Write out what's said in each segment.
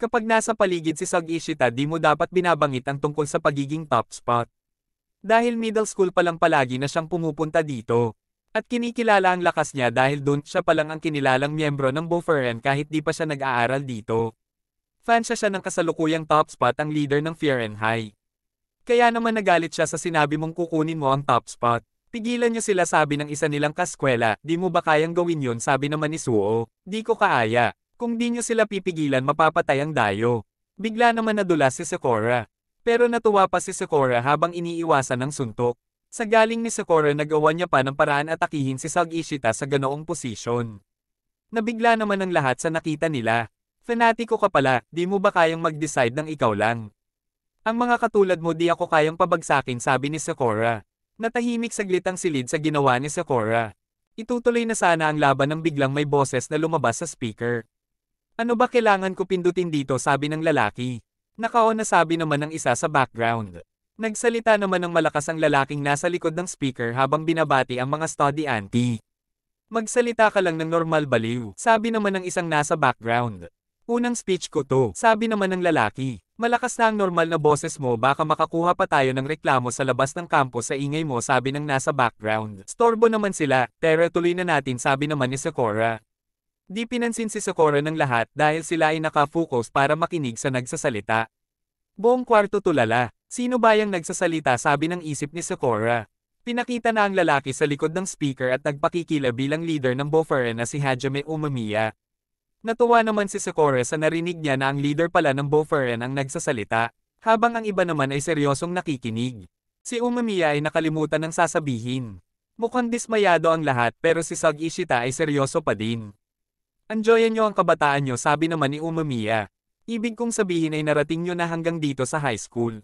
Kapag nasa paligid si Sug Ishita di mo dapat binabangit ang tungkol sa pagiging top spot. Dahil middle school pa lang palagi na siyang pumupunta dito. At kinikilala ang lakas niya dahil doon siya pa lang ang kinilalang miyembro ng Boferen kahit di pa siya nag-aaral dito. Fan siya ng kasalukuyang top spot ang leader ng Fahrenheit. Kaya naman nagalit siya sa sinabi mong kukunin mo ang top spot. Pigilan niyo sila sabi ng isa nilang kaskwela, di mo ba kayang gawin yun sabi naman ni Suo, di ko kaaya. Kung di niyo sila pipigilan mapapatay ang dayo. Bigla naman nadulas si Sakura. Pero natuwa pa si Sakura habang iniiwasan ng suntok. Sa galing ni Sakura nagawa niya pa ng paraan atakihin si Sug Ishita sa ganoong posisyon. Nabigla naman ang lahat sa nakita nila. Fanatiko ka pala, di mo ba kayang mag-decide ng ikaw lang? Ang mga katulad mo di ako kayang pabagsakin sabi ni Sakura. Natahimik saglit ang silid sa ginawa ni Sakura. Itutuloy na sana ang laban nang biglang may boses na lumabas sa speaker. Ano ba kailangan ko pindutin dito sabi ng lalaki. Naka-on na sabi naman ng isa sa background. Nagsalita naman ng malakas ang lalaking nasa likod ng speaker habang binabati ang mga studyante. Magsalita ka lang ng normal baliw, sabi naman ng isang nasa background. Unang speech ko to, sabi naman ng lalaki. Malakas na ang normal na boses mo baka makakuha pa tayo ng reklamo sa labas ng campus sa ingay mo sabi ng nasa background. Storbo naman sila, tara tuloy na natin sabi naman ni Sakura. Di pinansin si Sakura ng lahat dahil sila ay nakafocus para makinig sa nagsasalita. Buong kwarto tulala. Sino ba yung nagsasalita sabi ng isip ni Sakura. Pinakita na ang lalaki sa likod ng speaker at nagpakikila bilang leader ng Boferen na si Hajime Umemiya. Natuwa naman si Sakura sa narinig niya na ang leader pala ng Boferen ang nagsasalita, habang ang iba naman ay seryosong nakikinig. Si Umemiya ay nakalimutan ng sasabihin. Mukhang dismayado ang lahat pero si Sug Ishita ay seryoso pa din. Enjoyan niyo ang kabataan niyo sabi naman ni Umemiya. Ibig kong sabihin ay narating niyo na hanggang dito sa high school.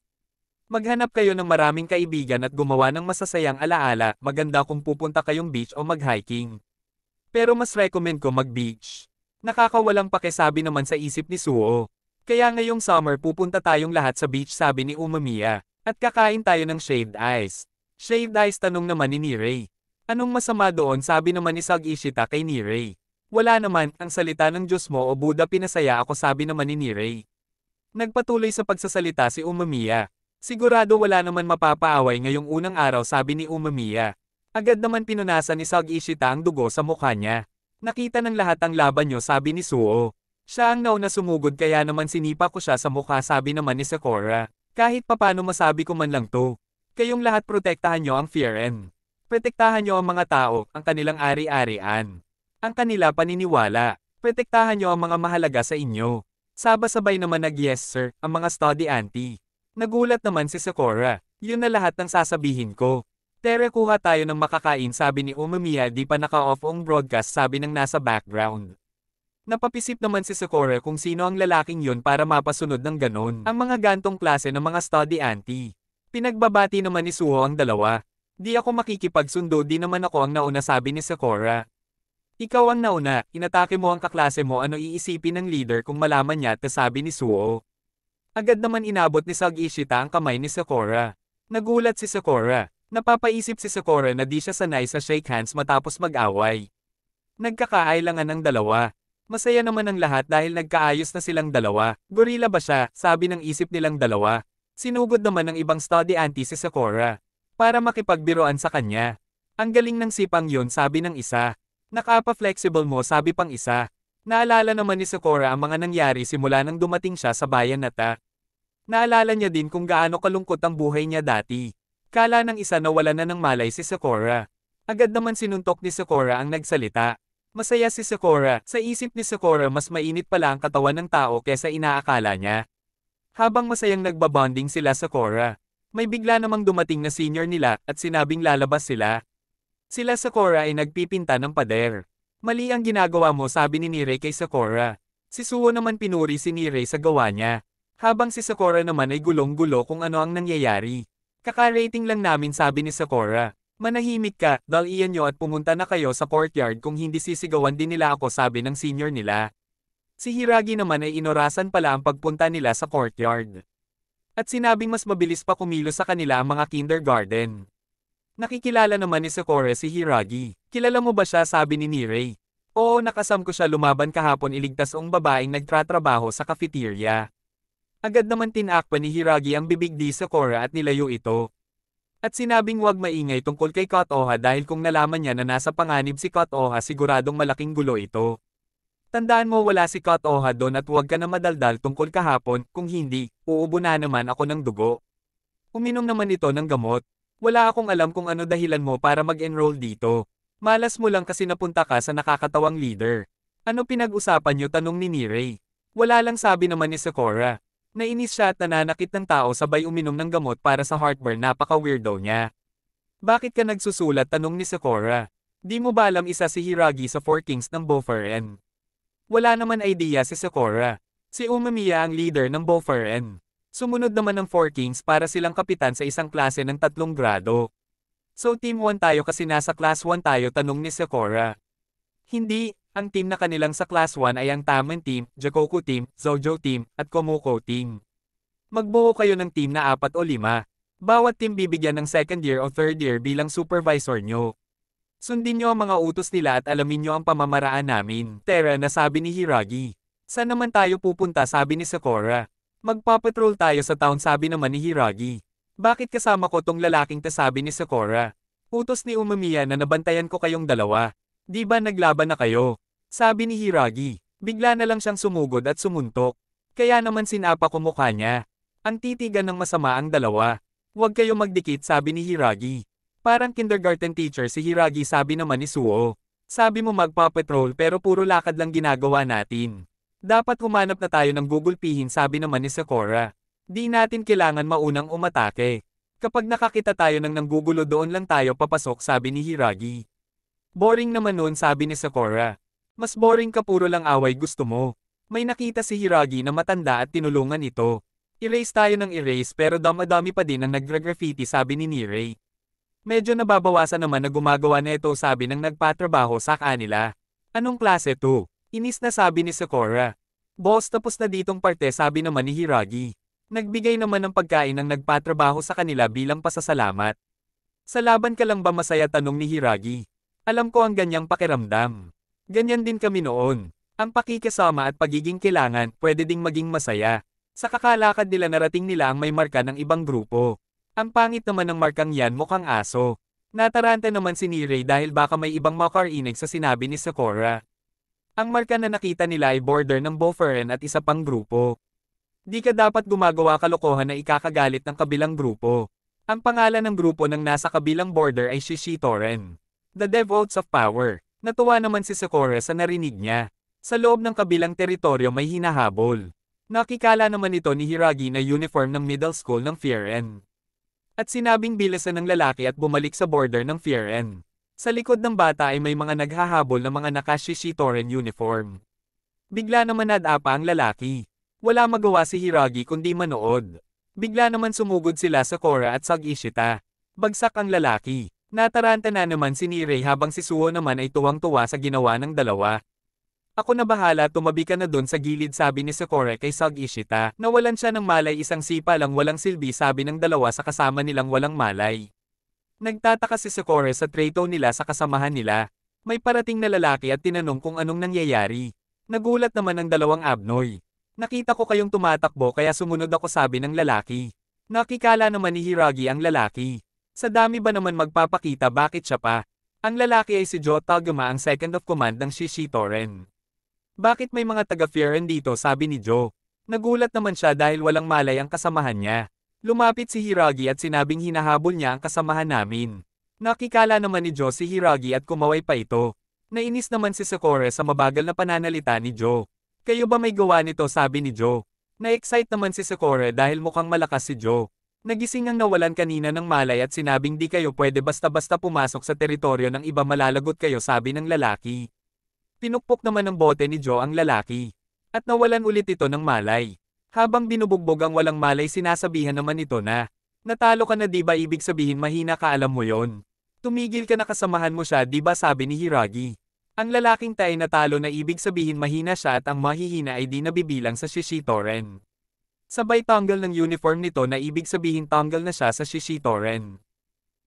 Maghanap kayo ng maraming kaibigan at gumawa ng masasayang alaala, maganda kung pupunta kayong beach o mag-hiking. Pero mas recommend ko mag-beach. Nakakawalang pakisabi naman sa isip ni Suo. Kaya ngayong summer pupunta tayong lahat sa beach sabi ni Umemiya. At kakain tayo ng shaved ice. Shaved ice tanong naman ni Nirei. Anong masama doon sabi naman ni Sug Ishita kay Nirei. Wala naman, ang salita ng Diyos mo o Buddha pinasaya ako sabi naman ni Nirei. Nagpatuloy sa pagsasalita si Umemiya. Sigurado wala naman mapapaaway ngayong unang araw sabi ni Umemiya. Agad naman pinunasan ni Sug Ishita ang dugo sa mukha niya. Nakita ng lahat ang laban niyo sabi ni Suo. Siya ang nauna sumugod kaya naman sinipa ko siya sa mukha sabi naman ni Sakura. Kahit papano masabi ko man lang to. Kayong lahat protektahan niyo ang Fahrenheit. Protektahan niyo ang mga tao, ang kanilang ari-arian. Ang kanila paniniwala. Protektahan niyo ang mga mahalaga sa inyo. Sabay-sabay naman nag-yes sir, ang mga studyante. Nagulat naman si Sakura. Yun na lahat ng sasabihin ko. Tere kuha tayo ng makakain sabi ni Umemiya di pa naka-off ang broadcast sabi ng nasa background. Napapisip naman si Sakura kung sino ang lalaking yun para mapasunod ng ganon. Ang mga gantong klase ng mga studyante. Pinagbabati naman ni Suho ang dalawa. Di ako makikipagsundo di naman ako ang nauna sabi ni Sakura. Ikaw ang nauna, inatake mo ang kaklase mo ano iisipin ng leader kung malaman niya sabi ni Suho. Agad naman inabot ni Sug Ishita ang kamay ni Sakura. Nagulat si Sakura. Napapaisip si Sakura na di siya sanay sa shake hands matapos mag-away. Nagkakaailangan ang dalawa. Masaya naman ang lahat dahil nagkaayos na silang dalawa. Gorilla ba siya, sabi ng isip nilang dalawa. Sinugod naman ng ibang studyante si Sakura. Para makipagbiroan sa kanya. Ang galing ng sipang yun sabi ng isa. Nakapa-flexible mo sabi pang isa. Naalala naman ni Sakura ang mga nangyari simula nang dumating siya sa bayan na ta. Naalala niya din kung gaano kalungkot ang buhay niya dati. Kala ng isa na wala na ng malay si Sakura. Agad naman sinuntok ni Sakura ang nagsalita. Masaya si Sakura, sa isip ni Sakura mas mainit pala ang katawan ng tao kesa inaakala niya. Habang masayang nagbabonding sila Sakura, may bigla namang dumating na senior nila at sinabing lalabas sila. Sila Sakura ay nagpipinta ng pader. Mali ang ginagawa mo sabi ni Nirei kay Sakura. Si Suho naman pinuri si Nirei sa gawa niya. Habang si Sakura naman ay gulong-gulo kung ano ang nangyayari. Kaka-rating lang namin sabi ni Sakura. Manahimik ka, dalian nyo at pumunta na kayo sa courtyard kung hindi sisigawan din nila ako sabi ng senior nila. Si Hiragi naman ay inorasan pala ang pagpunta nila sa courtyard. At sinabing mas mabilis pa kumilos sa kanila ang mga kindergarten. Nakikilala naman ni Sakura si Hiragi. Kilala mo ba siya sabi ni Nirei. Oo, nakasam ko siya lumaban kahapon iligtas ang babaeng nagtratrabaho sa cafeteria. Agad naman tinakpan ni Hiragi ang bibig ni Sakura at nilayo ito. At sinabing huwag maingay tungkol kay Kotoha dahil kung nalaman niya na nasa panganib si Kotoha siguradong malaking gulo ito. Tandaan mo wala si Kotoha doon at huwag ka na madaldal tungkol kahapon, kung hindi, uubo na naman ako ng dugo. Uminom naman ito ng gamot. Wala akong alam kung ano dahilan mo para mag-enroll dito. Malas mo lang kasi napunta ka sa nakakatawang leader. Ano pinag-usapan niyo tanong ni Nirei? Wala lang sabi naman ni Sakura. Nainis siya at nananakit ng tao sabay uminom ng gamot para sa heartburn napaka-weirdo niya. Bakit ka nagsusulat tanong ni Sakura? Di mo ba alam isa si Hiragi sa Four Kings ng Boferen? Wala naman idea si Sakura. Si Umamiya ang leader ng Boferen. Sumunod naman ng Four Kings para silang kapitan sa isang klase ng 3 grado. So team 1 tayo kasi nasa class 1 tayo tanong ni Sakura. Hindi, ang team na kanilang sa class 1 ay ang Tamen Team, Jakoku Team, Zojo Team, at Komoko Team. Magbuo kayo ng team na 4 o 5. Bawat team bibigyan ng second year o third year bilang supervisor nyo. Sundin nyo ang mga utos nila at alamin nyo ang pamamaraan namin. Tera na sabi ni Hiragi. Saan naman tayo pupunta sabi ni Sakura. Magpapatrol tayo sa town sabi naman ni Hiragi. Bakit kasama ko tong lalaking ta sabi ni Sakura. Utos ni Umamiya na nabantayan ko kayong dalawa. Di ba naglaban na kayo? Sabi ni Hiragi. Bigla na lang siyang sumugod at sumuntok. Kaya naman sinapa ko mukha niya. Ang titigan ng masama ang dalawa. Huwag kayo magdikit sabi ni Hiragi. Parang kindergarten teacher si Hiragi sabi naman ni Suo. Sabi mo magpapatrol pero puro lakad lang ginagawa natin. Dapat humanap na tayo ng gugulpihin sabi naman ni Sakura. Di natin kailangan maunang umatake. Kapag nakakita tayo ng nanggugulo doon lang tayo papasok sabi ni Hiragi. Boring naman noon sabi ni Sakura. Mas boring ka puro lang away gusto mo. May nakita si Hiragi na matanda at tinulungan ito. Erase tayo ng erase pero dami pa din ang nag-graffiti sabi ni Nirei. Medyo nababawasan naman na gumagawa na ito sabi ng nagpatrabaho sa kanila. Anong klase to? Inis na sabi ni Sakura. Boss tapos na ditong parte sabi naman ni Hiragi. Nagbigay naman ng pagkain ng nagpatrabaho sa kanila bilang pasasalamat. Sa laban ka lang ba masaya tanong ni Hiragi? Alam ko ang ganyang pakiramdam. Ganyan din kami noon. Ang pakikisama at pagiging kailangan pwede ding maging masaya. Sa kakalakad nila narating nila ang may marka ng ibang grupo. Ang pangit naman ng markang yan mukhang aso. Nataranta naman si Nirei dahil baka may ibang makarinig sa sinabi ni Sakura. Ang marka na nakita nila ay border ng Boferen at isa pang grupo. Di ka dapat gumagawa kalokohan na ikakagalit ng kabilang grupo. Ang pangalan ng grupo ng nasa kabilang border ay Shishitoren. The Devotes of Power. Natuwa naman si Sakura sa narinig niya. Sa loob ng kabilang teritoryo may hinahabol. Nakikala naman ito ni Hiragi na uniform ng middle school ng Fieren. At sinabing bilasan ng lalaki at bumalik sa border ng Fieren. Sa likod ng bata ay may mga naghahabol na mga naka-Shishitoren uniform. Bigla naman nadapa ang lalaki. Wala magawa si Hiragi kundi manood. Bigla naman sumugod sila sa Sakura at Sag-Ishita. Bagsak ang lalaki. Nataranta na naman si Nirei habang si Suo naman ay tuwang-tuwa sa ginawa ng dalawa. Ako na bahala tumabi ka na doon sa gilid sabi ni Sakura kay Sag-Ishita. Nawalan siya ng malay isang sipa lang walang silbi sabi ng dalawa sa kasama nilang walang malay. Nagtataka si Sakura sa trato nila sa kasamahan nila. May parating na lalaki at tinanong kung anong nangyayari. Nagulat naman ang dalawang abnoy. Nakita ko kayong tumatakbo kaya sumunod ako sabi ng lalaki. Nakikala naman ni Hiragi ang lalaki. Sa dami ba naman magpapakita bakit siya pa? Ang lalaki ay si Jo Taguma ang second of command ng Shishitoren. Bakit may mga taga-Fieren dito sabi ni Jo? Nagulat naman siya dahil walang malay ang kasamahan niya. Lumapit si Hiragi at sinabing hinahabol niya ang kasamahan namin. Nakikala naman ni Jo si Hiragi at kumaway pa ito. Nainis naman si Sakura sa mabagal na pananalita ni Jo. Kayo ba may gawa nito sabi ni Jo? Na-excite naman si Sakura dahil mukhang malakas si Jo. Nagising ang nawalan kanina ng malay at sinabing di kayo pwede basta-basta pumasok sa teritoryo ng iba malalagot kayo sabi ng lalaki. Pinukpok naman ng bote ni Jo ang lalaki. At nawalan ulit ito ng malay. Habang binubugbog ang walang malay sinasabihan naman ito na, natalo ka na di ba ibig sabihin mahina ka alam mo yon? Tumigil ka na kasamahan mo siya di ba sabi ni Hiragi. Ang lalaking tay natalo na ibig sabihin mahina siya at ang mahihina ay di nabibilang sa Shishitoren. Sabay tanggal ng uniform nito na ibig sabihin tanggal na siya sa Shishitoren.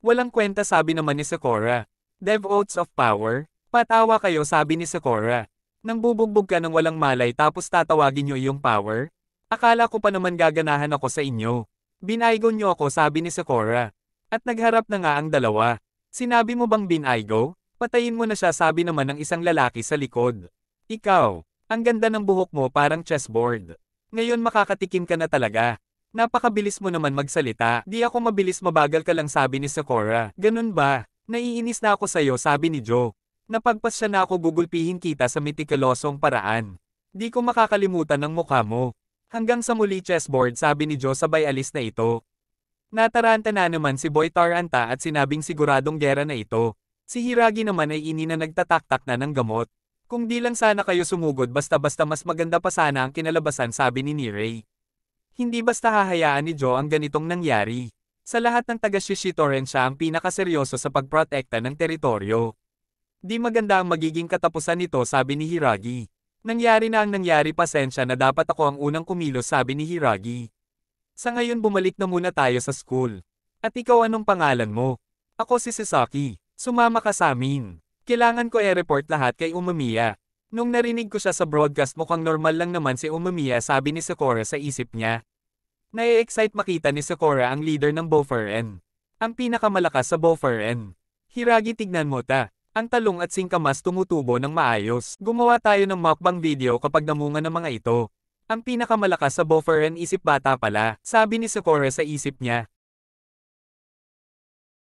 Walang kwenta sabi naman ni Sakura. Devotes of Power? Patawa kayo sabi ni Sakura. Nang bubugbog ka ng walang malay tapos tatawagin nyo iyong power? Akala ko pa naman gaganahan ako sa inyo. Binaygo nyo ako sabi ni Sakura. At nagharap na nga ang dalawa. Sinabi mo bang binaygo? Patayin mo na siya sabi naman ng isang lalaki sa likod. Ikaw, ang ganda ng buhok mo parang chessboard. Ngayon makakatikim ka na talaga. Napakabilis mo naman magsalita. Di ako mabilis mabagal ka lang sabi ni Sakura. Ganun ba? Naiinis na ako sa'yo sabi ni Joe. Napagpas siya na ako gugulpihin kita sa metikulosong paraan. Di ko makakalimutan ng mukha mo. Hanggang sa muli chessboard sabi ni Joe sabay alis na ito. Nataranta na naman si Boy Taranta at sinabing siguradong gera na ito. Si Hiragi naman ay ini na nagtataktak na ng gamot. Kung di lang sana kayo sumugod basta-basta mas maganda pa sana ang kinalabasan sabi ni Nirei. Hindi basta hahayaan ni Joe ang ganitong nangyari. Sa lahat ng taga-Shishitoren siya ang pinakaseryoso sa pagprotekta ng teritoryo. Di maganda ang magiging katapusan nito sabi ni Hiragi. Nangyari na ang nangyari pasensya na dapat ako ang unang kumilos sabi ni Hiragi. Sa ngayon bumalik na muna tayo sa school. At ikaw anong pangalan mo? Ako si Sasaki. Sumama ka sa amin. Kailangan ko i-report lahat kay Umamiya. Nung narinig ko siya sa broadcast mukhang normal lang naman si Umamiya sabi ni Sakura sa isip niya. Nai-excite makita ni Sakura ang leader ng Boferen. Ang pinakamalakas sa Boferen. Hiragi tignan mo ta. Ang talong at singkamas tumutubo ng maayos. Gumawa tayo ng mukbang video kapag namunga ng mga ito. Ang pinakamalakas sa Boferen isip bata pala, sabi ni Sakura sa isip niya.